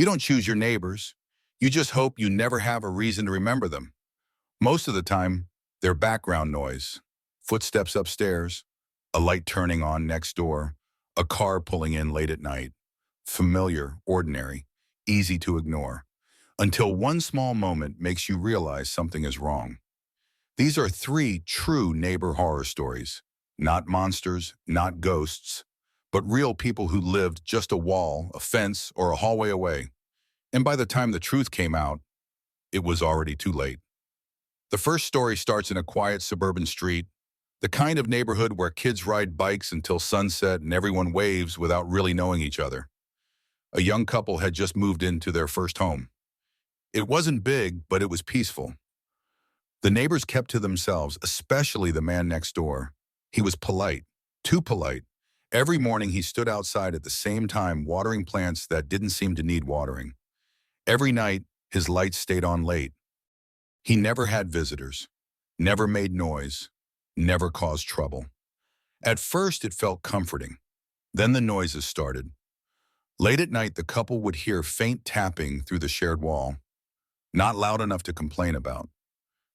You don't choose your neighbors. You just hope you never have a reason to remember them. Most of the time, they're background noise. Footsteps upstairs, a light turning on next door, a car pulling in late at night. Familiar, ordinary, easy to ignore. Until one small moment makes you realize something is wrong. These are three true neighbor horror stories. Not monsters, not ghosts, but real people who lived just a wall, a fence, or a hallway away. And by the time the truth came out, it was already too late. The first story starts in a quiet suburban street, the kind of neighborhood where kids ride bikes until sunset and everyone waves without really knowing each other. A young couple had just moved into their first home. It wasn't big, but it was peaceful. The neighbors kept to themselves, especially the man next door. He was polite, too polite. Every morning he stood outside at the same time watering plants that didn't seem to need watering. Every night, his lights stayed on late. He never had visitors, never made noise, never caused trouble. At first, it felt comforting. Then the noises started. Late at night, the couple would hear faint tapping through the shared wall. Not loud enough to complain about.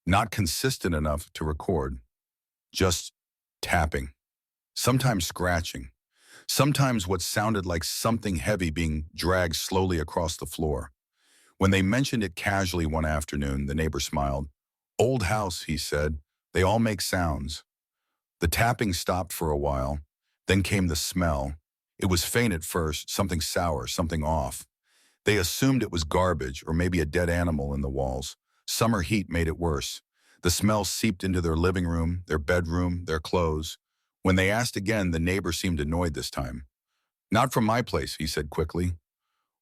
Not consistent enough to record. Just tapping. Sometimes scratching. Sometimes what sounded like something heavy being dragged slowly across the floor. When they mentioned it casually one afternoon, the neighbor smiled. "Old house," he said. "They all make sounds." The tapping stopped for a while. Then came the smell. It was faint at first, something sour, something off. They assumed it was garbage or maybe a dead animal in the walls. Summer heat made it worse. The smell seeped into their living room, their bedroom, their clothes. When they asked again, the neighbor seemed annoyed this time. "Not from my place," he said quickly.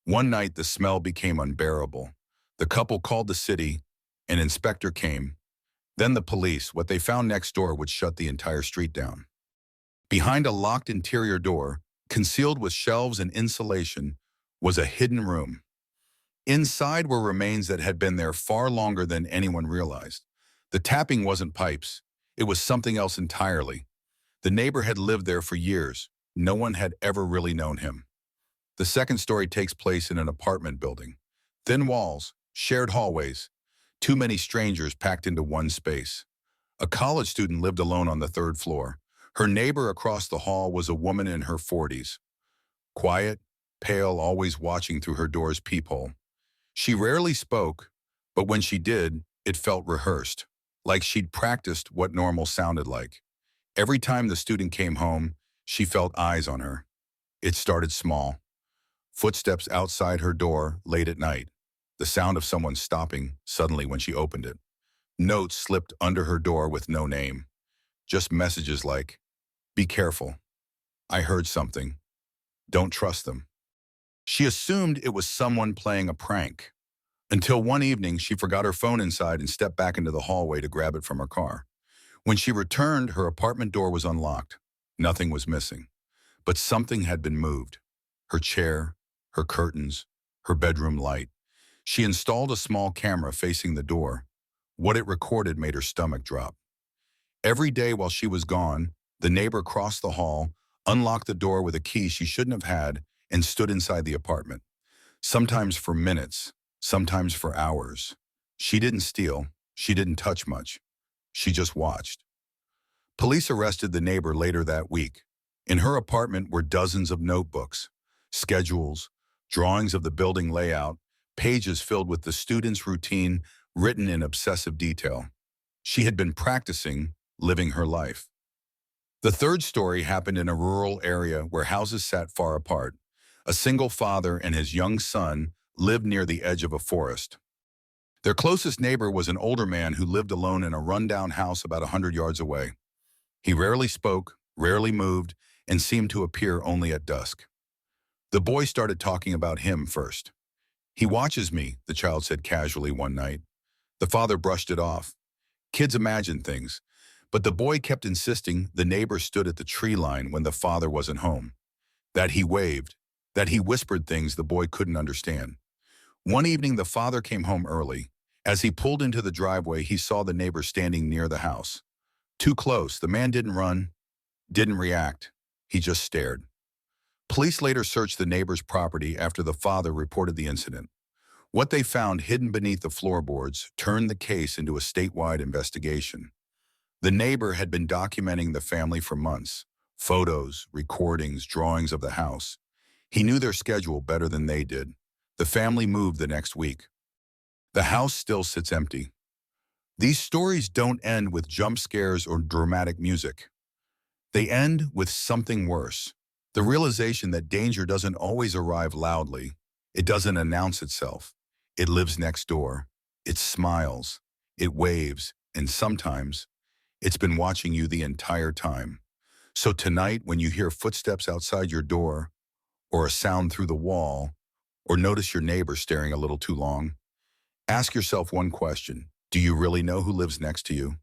One night, the smell became unbearable. The couple called the city. An inspector came. Then the police. What they found next door would shut the entire street down. Behind a locked interior door, concealed with shelves and insulation, was a hidden room. Inside were remains that had been there far longer than anyone realized. The tapping wasn't pipes. It was something else entirely. The neighbor had lived there for years. No one had ever really known him. The second story takes place in an apartment building. Thin walls, shared hallways, too many strangers packed into one space. A college student lived alone on the third floor. Her neighbor across the hall was a woman in her 40s. Quiet, pale, always watching through her door's peephole. She rarely spoke, but when she did, it felt rehearsed, like she'd practiced what normal sounded like. Every time the student came home, she felt eyes on her. It started small. Footsteps outside her door late at night. The sound of someone stopping suddenly when she opened it. Notes slipped under her door with no name. Just messages like, "Be careful. I heard something. Don't trust them." She assumed it was someone playing a prank. Until one evening, she forgot her phone inside and stepped back into the hallway to grab it from her car. When she returned, her apartment door was unlocked. Nothing was missing. But something had been moved. Her chair, her curtains, her bedroom light. She installed a small camera facing the door. What it recorded made her stomach drop. Every day while she was gone, the neighbor crossed the hall, unlocked the door with a key she shouldn't have had, and stood inside the apartment. Sometimes for minutes, sometimes for hours. She didn't steal. She didn't touch much. She just watched. Police arrested the neighbor later that week. In her apartment were dozens of notebooks, schedules, drawings of the building layout, pages filled with the student's routine written in obsessive detail. She had been practicing living her life. The third story happened in a rural area where houses sat far apart. A single father and his young son lived near the edge of a forest. Their closest neighbor was an older man who lived alone in a rundown house about 100 yards away. He rarely spoke, rarely moved, and seemed to appear only at dusk. The boy started talking about him first. "He watches me," the child said casually one night. The father brushed it off. Kids imagine things, but the boy kept insisting the neighbor stood at the tree line when the father wasn't home. That he waved, that he whispered things the boy couldn't understand. One evening, the father came home early. As he pulled into the driveway, he saw the neighbor standing near the house. Too close, the man didn't run, didn't react. He just stared. Police later searched the neighbor's property after the father reported the incident. What they found hidden beneath the floorboards turned the case into a statewide investigation. The neighbor had been documenting the family for months. Photos, recordings, drawings of the house. He knew their schedule better than they did. The family moved the next week. The house still sits empty. These stories don't end with jump scares or dramatic music. They end with something worse. The realization that danger doesn't always arrive loudly. It doesn't announce itself. It lives next door. It smiles. It waves. And sometimes, it's been watching you the entire time. So tonight, when you hear footsteps outside your door, or a sound through the wall, or notice your neighbor staring a little too long, ask yourself one question. Do you really know who lives next to you?